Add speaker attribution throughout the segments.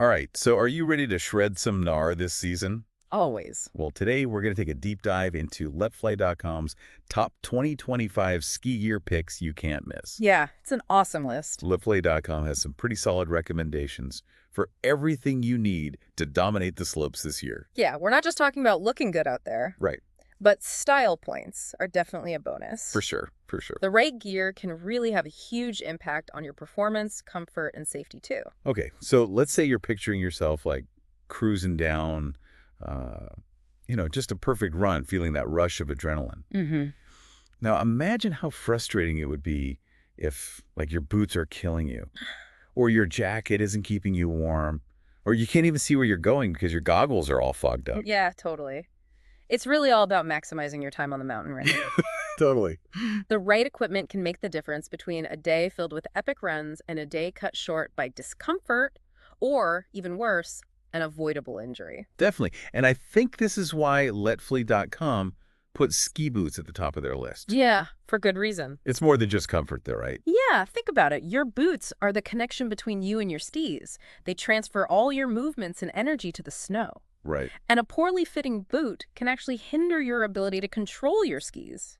Speaker 1: All right, so are you ready to shred some gnar this season?
Speaker 2: Always.
Speaker 1: Well, today we're going to take a deep dive into letfly.com's top 2025 ski gear picks you can't miss.
Speaker 2: Yeah, it's an awesome list.
Speaker 1: Letfly.com has some pretty solid recommendations for everything you need to dominate the slopes this year.
Speaker 2: Yeah, we're not just talking about looking good out there,
Speaker 1: Right,
Speaker 2: but style points are definitely a bonus.
Speaker 1: for sure, for sure.
Speaker 2: The right gear can really have a huge impact on your performance, comfort, and safety too.
Speaker 1: Okay, so let's say you're picturing yourself like cruising down, just a perfect run, feeling that rush of adrenaline.
Speaker 2: Mm-hmm.
Speaker 1: Now, imagine how frustrating it would be if, like, your boots are killing you, or your jacket isn't keeping you warm, or you can't even see where you're going because your goggles are all fogged up.
Speaker 2: Yeah, totally. It's really all about maximizing your time on the mountain, right?
Speaker 1: Totally.
Speaker 2: The right equipment can make the difference between a day filled with epic runs and a day cut short by discomfort, or, even worse, an avoidable injury.
Speaker 1: Definitely. And I think this is why letfly.com put ski boots at the top of their list.
Speaker 2: Yeah, for good reason.
Speaker 1: It's more than just comfort, though, right?
Speaker 2: Yeah, think about it. Your boots are the connection between you and your skis. They transfer all your movements and energy to the snow.
Speaker 1: Right.
Speaker 2: And a poorly fitting boot can actually hinder your ability to control your skis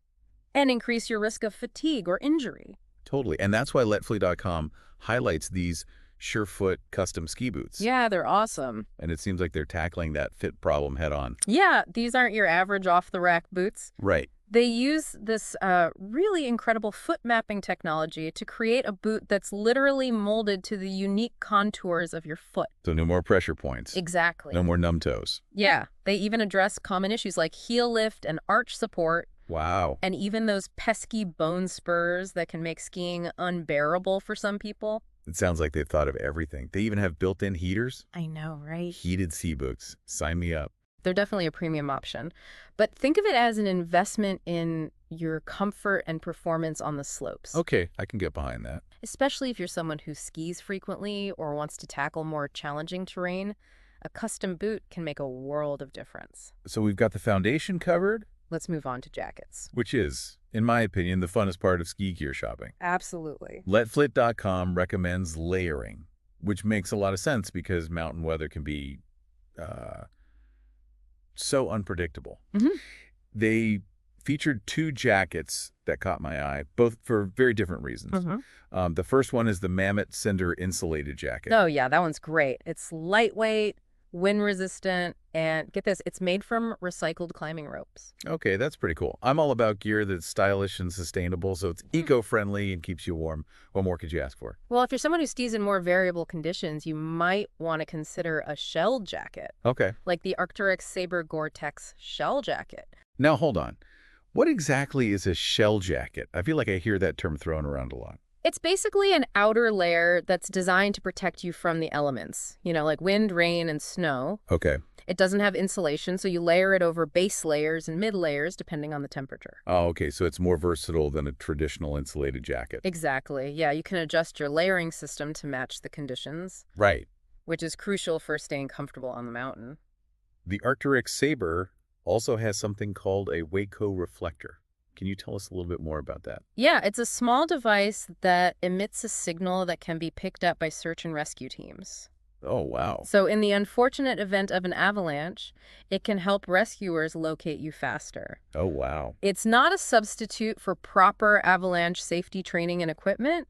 Speaker 2: and increase your risk of fatigue or injury.
Speaker 1: Totally. And that's why letfly.com highlights these Surefoot custom ski boots.
Speaker 2: Yeah, they're awesome.
Speaker 1: And it seems like they're tackling that fit problem head on.
Speaker 2: Yeah, these aren't your average off-the-rack boots.
Speaker 1: Right.
Speaker 2: They use this really incredible foot mapping technology to create a boot that's literally molded to the unique contours of your foot.
Speaker 1: So no more pressure points.
Speaker 2: Exactly.
Speaker 1: No more numb toes.
Speaker 2: Yeah, they even address common issues like heel lift and arch support,
Speaker 1: Wow.
Speaker 2: and even those pesky bone spurs that can make skiing unbearable for some people.
Speaker 1: It sounds like they've thought of everything. They even have built-in heaters.
Speaker 2: I know, right?
Speaker 1: Heated ski boots. Sign me up.
Speaker 2: They're definitely a premium option. But think of it as an investment in your comfort and performance on the slopes.
Speaker 1: Okay, I can get behind that.
Speaker 2: Especially if you're someone who skis frequently or wants to tackle more challenging terrain, a custom boot can make a world of difference.
Speaker 1: So we've got the foundation covered,
Speaker 2: Let's move on to jackets.
Speaker 1: which is, in my opinion, the funnest part of ski gear shopping.
Speaker 2: Absolutely.
Speaker 1: Letflit.com recommends layering, which makes a lot of sense because mountain weather can be so unpredictable.
Speaker 2: Mm-hmm.
Speaker 1: They featured two jackets that caught my eye, both for very different reasons.
Speaker 2: Mm-hmm.
Speaker 1: The first one is the Mammoth Cinder Insulated Jacket.
Speaker 2: Oh, yeah, that one's great. It's lightweight, wind resistant, and get this, it's made from recycled climbing ropes.
Speaker 1: Okay, that's pretty cool. I'm all about gear that's stylish and sustainable, so it's eco-friendly and keeps you warm. What more could you ask for?
Speaker 2: Well, if you're someone who skis in more variable conditions, you might want to consider a shell jacket,
Speaker 1: Okay.
Speaker 2: like the Arc'teryx Sabre Gore-Tex shell jacket.
Speaker 1: Now, hold on. What exactly is a shell jacket? I feel like I hear that term thrown around a lot.
Speaker 2: It's basically an outer layer that's designed to protect you from the elements, like wind, rain, and snow.
Speaker 1: Okay.
Speaker 2: It doesn't have insulation, so you layer it over base layers and mid layers depending on the temperature.
Speaker 1: Oh, okay, so it's more versatile than a traditional insulated jacket.
Speaker 2: Exactly. Yeah, you can adjust your layering system to match the conditions,
Speaker 1: Right.
Speaker 2: which is crucial for staying comfortable on the mountain.
Speaker 1: The Arc'teryx Sabre also has something called a Waco reflector. Can you tell us a little bit more about that?
Speaker 2: Yeah, it's a small device that emits a signal that can be picked up by search and rescue teams.
Speaker 1: Oh, wow.
Speaker 2: So in the unfortunate event of an avalanche, it can help rescuers locate you faster.
Speaker 1: Oh, wow.
Speaker 2: It's not a substitute for proper avalanche safety training and equipment,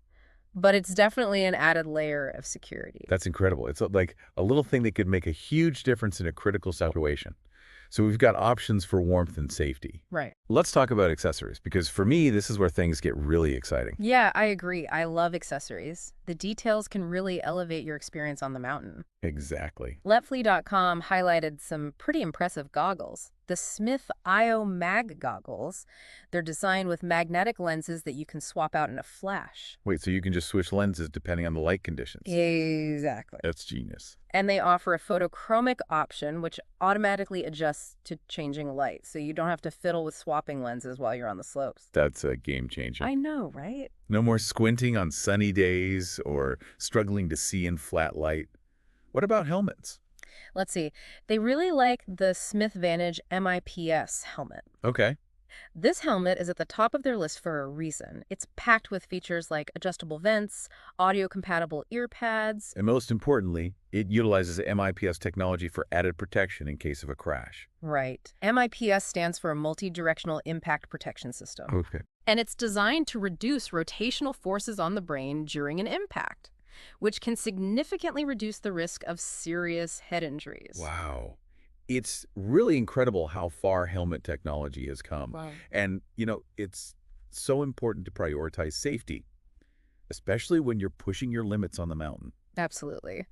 Speaker 2: but it's definitely an added layer of security.
Speaker 1: That's incredible. It's like a little thing that could make a huge difference in a critical situation. So we've got options for warmth and safety.
Speaker 2: Right.
Speaker 1: Let's talk about accessories, because for me, this is where things get really exciting.
Speaker 2: Yeah, I agree. I love accessories. The details can really elevate your experience on the mountain.
Speaker 1: Exactly.
Speaker 2: Letfly.com highlighted some pretty impressive goggles. The Smith IO Mag goggles. They're designed with magnetic lenses that you can swap out in a flash.
Speaker 1: Wait, so you can just switch lenses depending on the light conditions?
Speaker 2: Exactly.
Speaker 1: That's genius.
Speaker 2: And they offer a photochromic option, which automatically adjusts to changing light, so you don't have to fiddle with swapping lenses while you're on the slopes.
Speaker 1: That's a game changer.
Speaker 2: I know, right?
Speaker 1: No more squinting on sunny days or struggling to see in flat light. What about helmets?
Speaker 2: Let's see. They really like the Smith Vantage MIPS helmet.
Speaker 1: Okay.
Speaker 2: This helmet is at the top of their list for a reason. It's packed with features like adjustable vents, audio-compatible ear pads.
Speaker 1: And most importantly, it utilizes MIPS technology for added protection in case of a crash.
Speaker 2: Right. MIPS stands for Multi-Directional Impact Protection System.
Speaker 1: Okay.
Speaker 2: And it's designed to reduce rotational forces on the brain during an impact, which can significantly reduce the risk of serious head injuries.
Speaker 1: Wow. It's really incredible how far helmet technology has come.
Speaker 2: Wow.
Speaker 1: And, it's so important to prioritize safety, especially when you're pushing your limits on the mountain.
Speaker 2: Absolutely.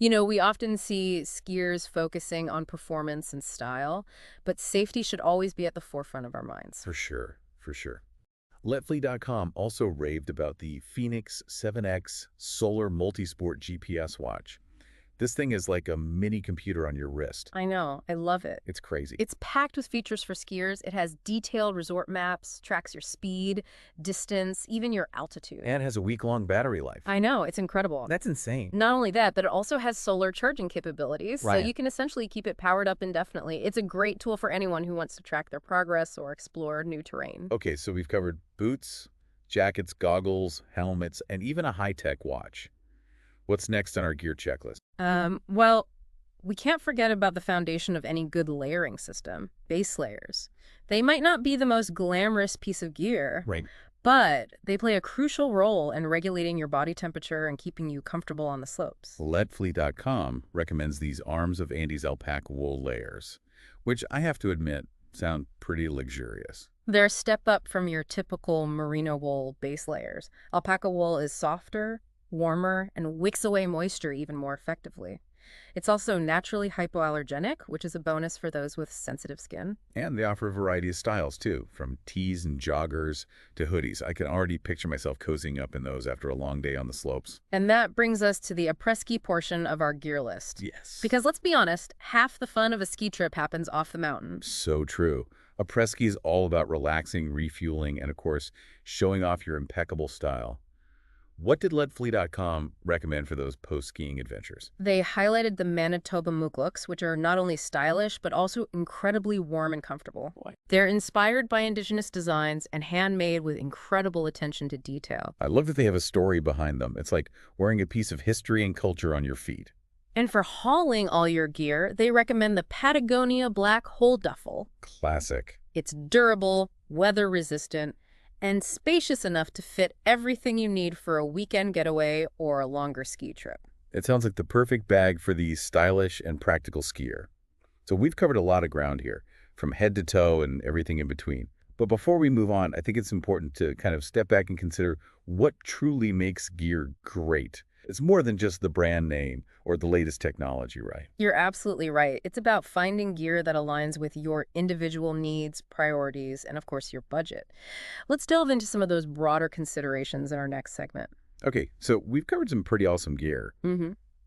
Speaker 2: We often see skiers focusing on performance and style, but safety should always be at the forefront of our minds.
Speaker 1: For sure, for sure. Letfleet.com also raved about the Phoenix 7X Solar Multisport GPS watch. This thing is like a mini computer on your wrist.
Speaker 2: I know. I love it.
Speaker 1: It's crazy.
Speaker 2: It's packed with features for skiers. It has detailed resort maps, tracks your speed, distance, even your altitude.
Speaker 1: And has a week-long battery life.
Speaker 2: I know. It's incredible.
Speaker 1: That's insane.
Speaker 2: Not only that, but it also has solar charging capabilities, so
Speaker 1: Right.
Speaker 2: you can essentially keep it powered up indefinitely. It's a great tool for anyone who wants to track their progress or explore new terrain.
Speaker 1: Okay, so we've covered boots, jackets, goggles, helmets, and even a high-tech watch. What's next on our gear checklist?
Speaker 2: Well, we can't forget about the foundation of any good layering system, base layers. They might not be the most glamorous piece of gear,
Speaker 1: Right.
Speaker 2: but they play a crucial role in regulating your body temperature and keeping you comfortable on the slopes.
Speaker 1: Letfleet.com recommends these Arms of Andes alpaca wool layers, which I have to admit sound pretty luxurious.
Speaker 2: They're a step up from your typical merino wool base layers. Alpaca wool is softer, warmer, and wicks away moisture even more effectively. It's also naturally hypoallergenic, which is a bonus for those with sensitive skin.
Speaker 1: And they offer a variety of styles, too, from tees and joggers to hoodies. I can already picture myself cozying up in those after a long day on the slopes.
Speaker 2: And that brings us to the après-ski portion of our gear list.
Speaker 1: Yes.
Speaker 2: Because let's be honest, half the fun of a ski trip happens off the mountain.
Speaker 1: So true. Après-ski is all about relaxing, refueling, and, of course, showing off your impeccable style. What did Letfleet.com recommend for those post-skiing adventures?
Speaker 2: They highlighted the Manitoba Mooklooks, which are not only stylish, but also incredibly warm and comfortable.
Speaker 1: Boy.
Speaker 2: They're inspired by indigenous designs and handmade with incredible attention to detail.
Speaker 1: I love that they have a story behind them. It's like wearing a piece of history and culture on your feet.
Speaker 2: And for hauling all your gear, they recommend the Patagonia Black Hole Duffel.
Speaker 1: Classic.
Speaker 2: It's durable, weather-resistant, and spacious enough to fit everything you need for a weekend getaway or a longer ski trip.
Speaker 1: It sounds like the perfect bag for the stylish and practical skier. So we've covered a lot of ground here, from head to toe and everything in between. But before we move on, I think it's important to kind of step back and consider what truly makes gear great. It's more than just the brand name or the latest technology, right?
Speaker 2: You're absolutely right. It's about finding gear that aligns with your individual needs, priorities, and of course, your budget. Let's delve into some of those broader considerations in our next segment.
Speaker 1: Okay, so we've covered some pretty awesome gear,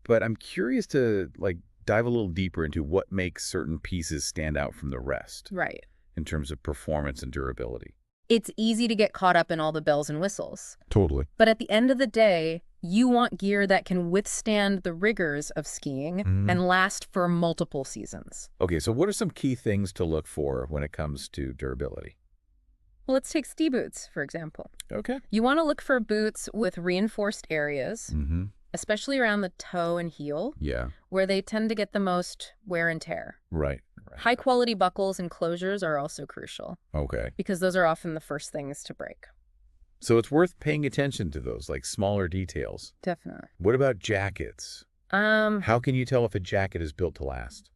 Speaker 1: but I'm curious to dive a little deeper into what makes certain pieces stand out from the rest
Speaker 2: Right.
Speaker 1: in terms of performance and durability.
Speaker 2: It's easy to get caught up in all the bells and whistles.
Speaker 1: Totally.
Speaker 2: But at the end of the day, you want gear that can withstand the rigors of skiing and last for multiple seasons.
Speaker 1: Okay, so what are some key things to look for when it comes to durability?
Speaker 2: Well, let's take ski boots, for example.
Speaker 1: Okay.
Speaker 2: You want to look for boots with reinforced areas,
Speaker 1: Mm-hmm.
Speaker 2: especially around the toe and heel,
Speaker 1: Yeah,
Speaker 2: where they tend to get the most wear and tear.
Speaker 1: right.
Speaker 2: High-quality buckles and closures are also crucial,
Speaker 1: Okay.
Speaker 2: because those are often the first things to break.
Speaker 1: So it's worth paying attention to those, smaller details.
Speaker 2: Definitely.
Speaker 1: What about jackets? How can you tell if a jacket is built to last?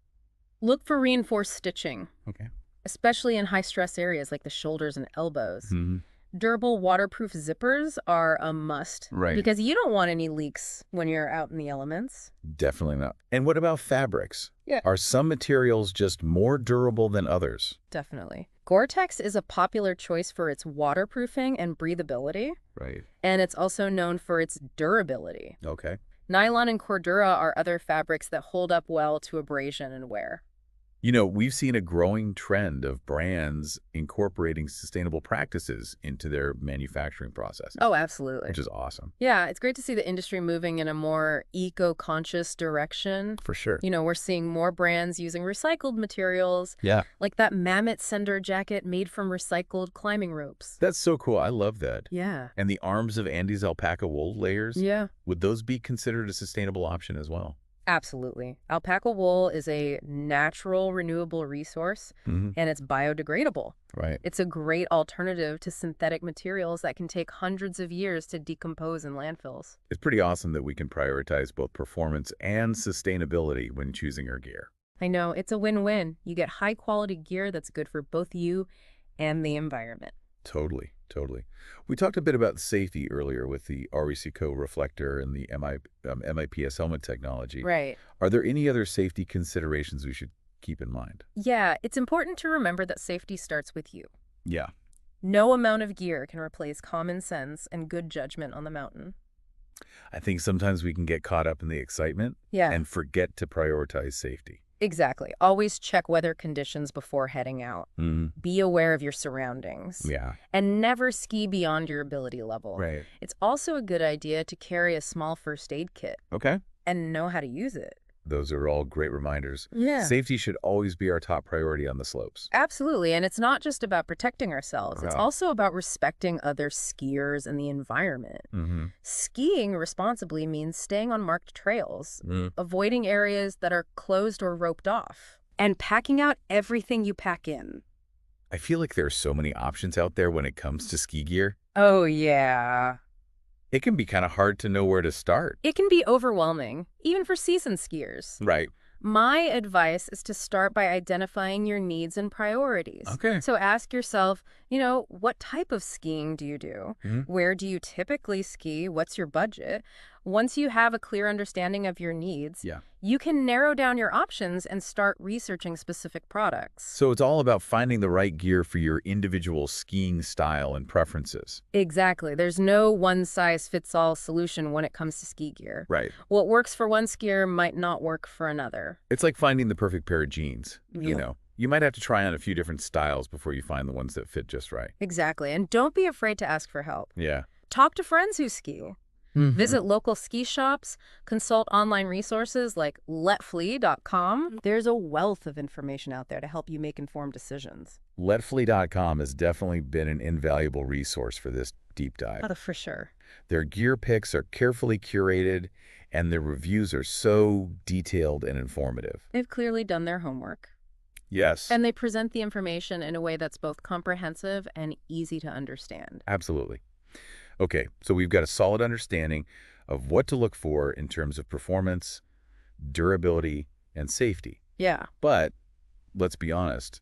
Speaker 2: Look for reinforced stitching,
Speaker 1: Okay.
Speaker 2: especially in high-stress areas like the shoulders and elbows.
Speaker 1: Mm-hmm.
Speaker 2: Durable, waterproof zippers are a must.
Speaker 1: Right.
Speaker 2: Because you don't want any leaks when you're out in the elements.
Speaker 1: Definitely not. And what about fabrics?
Speaker 2: Yeah.
Speaker 1: Are some materials just more durable than others?
Speaker 2: Definitely. Gore-Tex is a popular choice for its waterproofing and breathability,
Speaker 1: Right.
Speaker 2: and it's also known for its durability.
Speaker 1: Okay.
Speaker 2: Nylon and Cordura are other fabrics that hold up well to abrasion and wear.
Speaker 1: We've seen a growing trend of brands incorporating sustainable practices into their manufacturing processes,
Speaker 2: Oh, absolutely.
Speaker 1: which is awesome.
Speaker 2: Yeah, it's great to see the industry moving in a more eco-conscious direction.
Speaker 1: For sure.
Speaker 2: We're seeing more brands using recycled materials,
Speaker 1: Yeah.
Speaker 2: like that Mammoth Sender jacket made from recycled climbing ropes.
Speaker 1: That's so cool. I love that.
Speaker 2: Yeah.
Speaker 1: And the arms of Andy's alpaca wool layers,
Speaker 2: Yeah.
Speaker 1: would those be considered a sustainable option as well?
Speaker 2: Absolutely. Alpaca wool is a natural, renewable resource,
Speaker 1: Hmm.
Speaker 2: and it's biodegradable.
Speaker 1: Right.
Speaker 2: It's a great alternative to synthetic materials that can take hundreds of years to decompose in landfills.
Speaker 1: It's pretty awesome that we can prioritize both performance and sustainability when choosing our gear.
Speaker 2: I know, it's a win-win. You get high-quality gear that's good for both you and the environment.
Speaker 1: Totally, totally. We talked a bit about safety earlier with the RECO reflector and the MIPS helmet technology.
Speaker 2: Right.
Speaker 1: Are there any other safety considerations we should keep in mind?
Speaker 2: Yeah, it's important to remember that safety starts with you.
Speaker 1: Yeah.
Speaker 2: No amount of gear can replace common sense and good judgment on the mountain.
Speaker 1: I think sometimes we can get caught up in the excitement
Speaker 2: Yeah.
Speaker 1: and forget to prioritize safety.
Speaker 2: Exactly. Always check weather conditions before heading out.
Speaker 1: Mm,
Speaker 2: Be aware of your surroundings.
Speaker 1: yeah.
Speaker 2: And never ski beyond your ability level.
Speaker 1: Right.
Speaker 2: It's also a good idea to carry a small first aid kit
Speaker 1: Okay.
Speaker 2: and know how to use it.
Speaker 1: Those are all great reminders.
Speaker 2: Yeah.
Speaker 1: Safety should always be our top priority on the slopes.
Speaker 2: Absolutely. And it's not just about protecting ourselves. It's
Speaker 1: Yeah.
Speaker 2: also about respecting other skiers and the environment.
Speaker 1: Mm-hmm.
Speaker 2: Skiing responsibly means staying on marked trails,
Speaker 1: Mm.
Speaker 2: avoiding areas that are closed or roped off, and packing out everything you pack in.
Speaker 1: I feel like there are so many options out there when it comes to ski gear.
Speaker 2: Oh, yeah.
Speaker 1: It can be kind of hard to know where to start.
Speaker 2: It can be overwhelming, even for seasoned skiers.
Speaker 1: Right.
Speaker 2: My advice is to start by identifying your needs and priorities.
Speaker 1: Okay.
Speaker 2: So ask yourself, what type of skiing do you do?
Speaker 1: Mhm.
Speaker 2: Where do you typically ski? What's your budget? Once you have a clear understanding of your needs,
Speaker 1: Yeah.
Speaker 2: you can narrow down your options and start researching specific products.
Speaker 1: So it's all about finding the right gear for your individual skiing style and preferences.
Speaker 2: Exactly. There's no one-size-fits-all solution when it comes to ski gear.
Speaker 1: Right.
Speaker 2: What works for one skier might not work for another.
Speaker 1: It's like finding the perfect pair of jeans.
Speaker 2: Yeah.
Speaker 1: You might have to try on a few different styles before you find the ones that fit just right.
Speaker 2: Exactly. And don't be afraid to ask for help.
Speaker 1: Yeah.
Speaker 2: Talk to friends who ski. Visit local ski shops, consult online resources like letflee.com. There's a wealth of information out there to help you make informed decisions.
Speaker 1: Letflee.com has definitely been an invaluable resource for this deep dive.
Speaker 2: Oh, for sure.
Speaker 1: Their gear picks are carefully curated, and their reviews are so detailed and informative.
Speaker 2: They've clearly done their homework.
Speaker 1: Yes.
Speaker 2: And they present the information in a way that's both comprehensive and easy to understand.
Speaker 1: Absolutely. Okay, so we've got a solid understanding of what to look for in terms of performance, durability, and safety.
Speaker 2: Yeah.
Speaker 1: But let's be honest,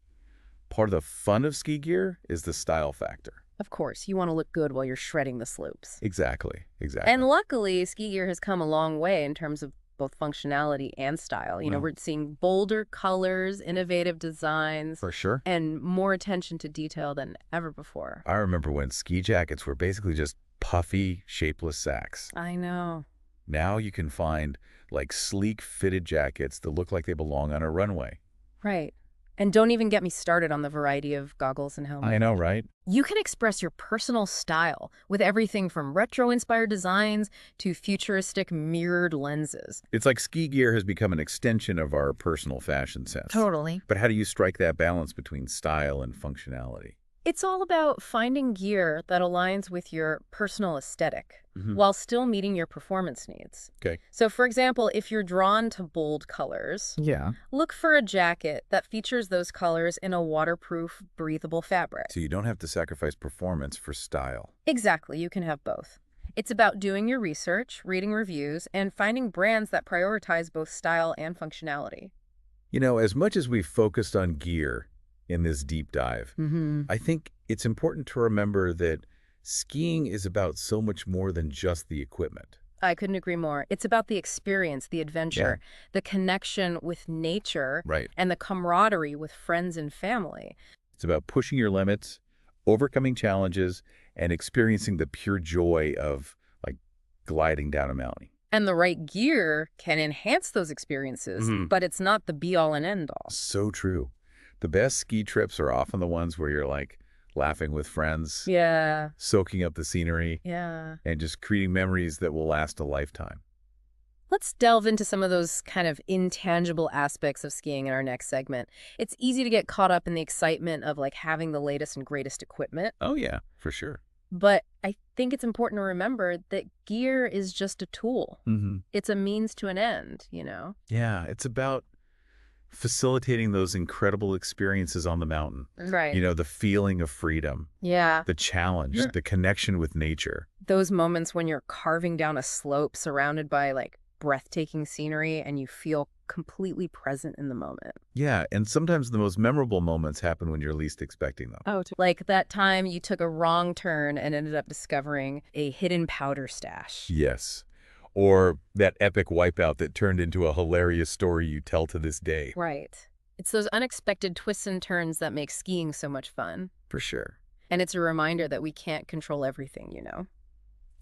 Speaker 1: part of the fun of ski gear is the style factor.
Speaker 2: Of course, you want to look good while you're shredding the slopes.
Speaker 1: Exactly.
Speaker 2: And luckily, ski gear has come a long way in terms of both functionality and style.
Speaker 1: Well.
Speaker 2: We're seeing bolder colors, innovative designs,
Speaker 1: For sure.
Speaker 2: and more attention to detail than ever before.
Speaker 1: I remember when ski jackets were basically just puffy, shapeless sacks.
Speaker 2: I know.
Speaker 1: Now you can find like sleek fitted jackets that look like they belong on a runway.
Speaker 2: Right. And don't even get me started on the variety of goggles and helmets.
Speaker 1: I know, right?
Speaker 2: You can express your personal style with everything from retro-inspired designs to futuristic mirrored lenses.
Speaker 1: It's like ski gear has become an extension of our personal fashion sense.
Speaker 2: Totally.
Speaker 1: But how do you strike that balance between style and functionality?
Speaker 2: It's all about finding gear that aligns with your personal aesthetic
Speaker 1: Mhm.
Speaker 2: while still meeting your performance needs.
Speaker 1: Okay.
Speaker 2: So, for example, if you're drawn to bold colors,
Speaker 1: Yeah.
Speaker 2: look for a jacket that features those colors in a waterproof, breathable fabric.
Speaker 1: So you don't have to sacrifice performance for style.
Speaker 2: Exactly, you can have both. It's about doing your research, reading reviews, and finding brands that prioritize both style and functionality.
Speaker 1: As much as we've focused on gear in this deep dive, I think it's important to remember that skiing is about so much more than just the equipment.
Speaker 2: I couldn't agree more. It's about the experience, the adventure, the connection with nature,
Speaker 1: Right.
Speaker 2: and the camaraderie with friends and family.
Speaker 1: It's about pushing your limits, overcoming challenges, and experiencing the pure joy of, like, gliding down a mountain.
Speaker 2: And the right gear can enhance those experiences,
Speaker 1: Hmm.
Speaker 2: but it's not the be-all and end-all.
Speaker 1: So true. The best ski trips are often the ones where you're like laughing with friends,
Speaker 2: Yeah,
Speaker 1: soaking up the scenery,
Speaker 2: yeah.
Speaker 1: and just creating memories that will last a lifetime.
Speaker 2: Let's delve into some of those kind of intangible aspects of skiing in our next segment. It's easy to get caught up in the excitement of like having the latest and greatest equipment,
Speaker 1: Oh, yeah, for sure.
Speaker 2: but I think it's important to remember that gear is just a tool.
Speaker 1: Hmm.
Speaker 2: It's a means to an end.
Speaker 1: Yeah, it's about facilitating those incredible experiences on the mountain.
Speaker 2: Right.
Speaker 1: The feeling of freedom,
Speaker 2: Yeah.
Speaker 1: the challenge, the connection with nature.
Speaker 2: Those moments when you're carving down a slope surrounded by like breathtaking scenery and you feel completely present in the moment.
Speaker 1: Yeah, and sometimes the most memorable moments happen when you're least expecting them.
Speaker 2: Oh, like that time you took a wrong turn and ended up discovering a hidden powder stash.
Speaker 1: Yes. Or that epic wipeout that turned into a hilarious story you tell to this day.
Speaker 2: Right. It's those unexpected twists and turns that make skiing so much fun.
Speaker 1: For sure.
Speaker 2: And it's a reminder that we can't control everything.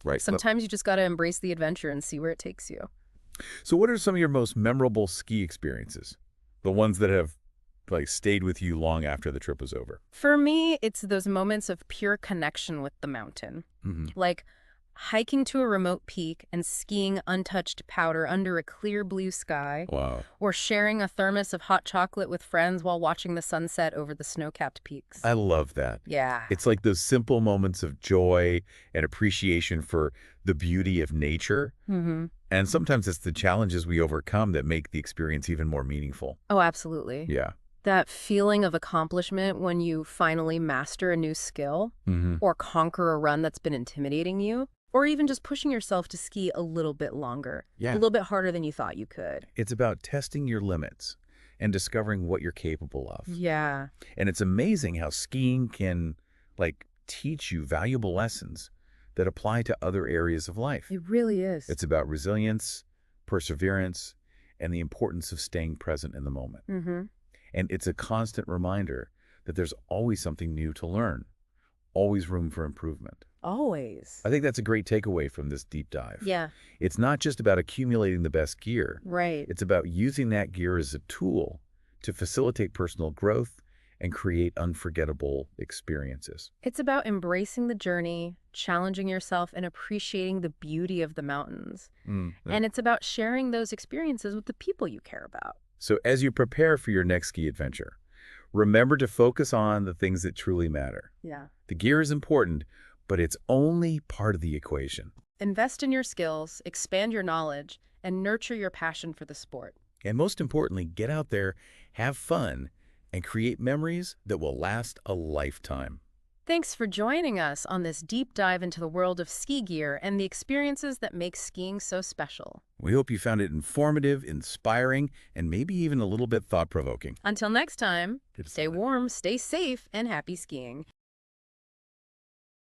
Speaker 1: Right.
Speaker 2: Sometimes you just got to embrace the adventure and see where it takes you.
Speaker 1: So what are some of your most memorable ski experiences? The ones that have stayed with you long after the trip was over?
Speaker 2: For me, it's those moments of pure connection with the mountain.
Speaker 1: Hmm.
Speaker 2: Like hiking to a remote peak and skiing untouched powder under a clear blue sky,
Speaker 1: Wow.
Speaker 2: or sharing a thermos of hot chocolate with friends while watching the sunset over the snow-capped peaks.
Speaker 1: I love that.
Speaker 2: Yeah.
Speaker 1: It's like those simple moments of joy and appreciation for the beauty of nature.
Speaker 2: Mm-hmm.
Speaker 1: And sometimes it's the challenges we overcome that make the experience even more meaningful.
Speaker 2: Oh, absolutely.
Speaker 1: Yeah.
Speaker 2: That feeling of accomplishment when you finally master a new skill
Speaker 1: Hmm.
Speaker 2: or conquer a run that's been intimidating you, or even just pushing yourself to ski a little bit longer,
Speaker 1: Yeah.
Speaker 2: a little bit harder than you thought you could.
Speaker 1: It's about testing your limits and discovering what you're capable of.
Speaker 2: Yeah.
Speaker 1: And it's amazing how skiing can teach you valuable lessons that apply to other areas of life.
Speaker 2: It really is.
Speaker 1: It's about resilience, perseverance, and the importance of staying present in the moment.
Speaker 2: Mm-hmm.
Speaker 1: And it's a constant reminder that there's always something new to learn, always room for improvement.
Speaker 2: Always.
Speaker 1: I think that's a great takeaway from this deep dive.
Speaker 2: Yeah,
Speaker 1: It's not just about accumulating the best gear.
Speaker 2: right.
Speaker 1: It's about using that gear as a tool to facilitate personal growth and create unforgettable experiences.
Speaker 2: It's about embracing the journey, challenging yourself, and appreciating the beauty of the mountains.
Speaker 1: Yeah.
Speaker 2: And it's about sharing those experiences with the people you care about.
Speaker 1: So as you prepare for your next ski adventure, remember to focus on the things that truly matter.
Speaker 2: Yeah.
Speaker 1: The gear is important, but it's only part of the equation.
Speaker 2: Invest in your skills, expand your knowledge, and nurture your passion for the sport.
Speaker 1: And most importantly, get out there, have fun, and create memories that will last a lifetime.
Speaker 2: Thanks for joining us on this deep dive into the world of ski gear and the experiences that make skiing so special.
Speaker 1: We hope you found it informative, inspiring, and maybe even a little bit thought-provoking.
Speaker 2: Until next time, stay warm, stay safe, and happy skiing.